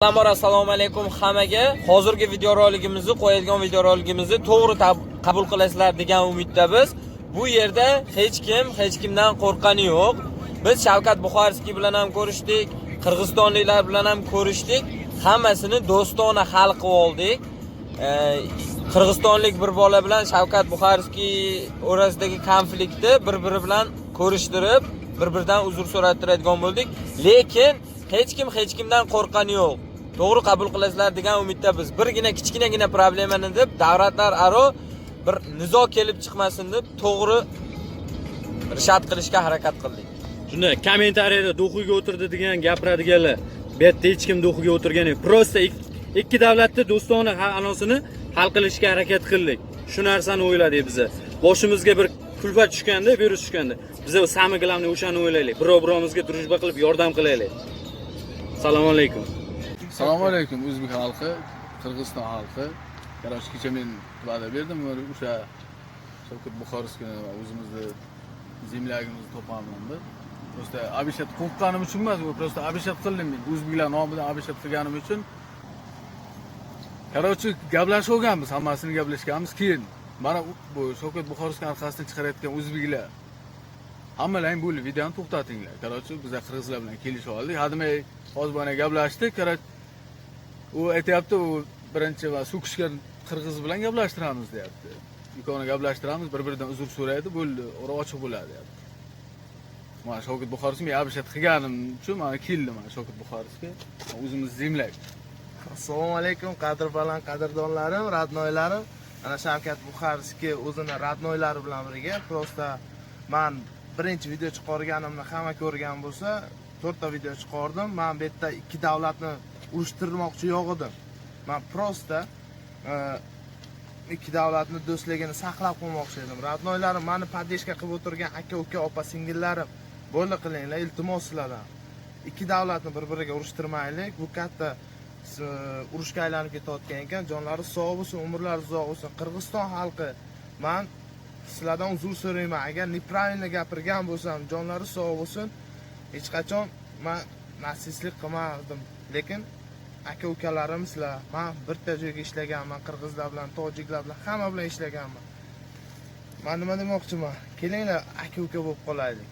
Assalomu alaykum hammaga. Hozirgi videoroligimizni, qo'yilgan videoroligimizni to'g'ri qabul qilasizlar degan umidda biz. Bu yerda hech kimdan qo'rqqani yo'q. Biz Shavkat Buxarskiy bilan ham ko'rishdik, qirg'izistonliklar bilan ham ko'rishdik. Hammasini do'stona hal qilib oldik. Qirg'izistonlik bir bola bilan Shavkat Buxarskiy orasidagi konfliktni bir-biri bilan ko'rishtirib, bir-biridan uzr so'rattiradigan bo'ldik. Lekin hech kimdan qo'rqqani yo'q. To'g'ri qabul qilasizlar degan umidda biz. Birgina kichkinagina problemani deb davlatlararo bir nizo kelib chiqmasin deb to'g'ri rishad qilishga harakat qildik. Shunda kommentariyada do'qiga o'tirdi degan gapiradiganlar, bu yerda hech kim do'qiga o'tirgani yo'q. Prosta ikki davlatni do'stona aloqasini hal qilishga harakat qildik. Shu narsani o'yladik biz. Boshimizga bir kulfat tushganda, virus tushganda, biz sami gilamni o'shani o'ylaylik. Birov-birovimizga družba qilib yordam qilaylik. Assalomu alaykum. Assalomu alaykum O'zbek xalqi, Qirg'iziston xalqi. Qarashki kecha men va'da berdim, o'sha Shavkat Buxarskiy o'zimizni zemlyagimizni topamiz deb. Prosta abishat qo'rqqanim uchun emas, prosta abishat qildim men. O'zbeklar nomidan abishat qilganim uchun. Qarashki gaplashib olganmiz, hammasini gaplashganmiz. Keyin mana bu Shavkat Buxarskiy orqasidan chiqarayotgan o'zbeklar hammalang bo'lib videoni to'xtatinglar. Qarashki biz qirg'izlar bilan kelishib oldik. Hadimay hozir bana gaplashdik. U aytayapti, u birinchi va so'kishgan qirg'iz bilan gaplashtiramiz deyapti. Ikkovini gaplashtiramiz, bir-biridan uzr so'raydi, bo'ldi, ora ochiq bo'ladi deyapti. Mana Shavkat Buxarskiy abishat qilganim uchun mana keldim, mana Shavkat Buxarskiy. O'zimiz zemlak. Assalomu alaykum qadrbaland qadrdonlarim, radnoylarim. Ana Shavkat Buxarskiy o'zini radnoylari bilan birga prosta men birinchi video chiqarganimni hamma ko'rgan bo'lsa, 4 ta video chiqardim. Men bu yerda ikki davlatni urushtirmoqchi yo'q edim. Men prosta ikki davlatni do'stligini saqlab qolmoqchi edim. Radnoylarim, meni podeshka qilib o'tirgan aka-uka, opa-singillarim, bo'ldi qilinglar, iltimos sizlardan. Ikki davlatni bir-biriga urushtirmaylik. Bu katta urushga aylanib ketayotgan ekan. Jonlari sog' bo'lsin, umrlari uzoq bo'lsin. Qirg'iziston xalqi, men sizlardan uzr so'rayman. Agar nepravильно gapirgan bo'lsam, jonlari sog' bo'lsin. Hech qachon men narsistlik qilmadim. Lekin aka-ukalarim sizlar, men birta joyga ishlaganman, qirg'izlar bilan, tojiklar bilan, hamma bilan ishlaganman. Men nima demoqchiman? Kelinglar aka-uka bo'lib qolaylik.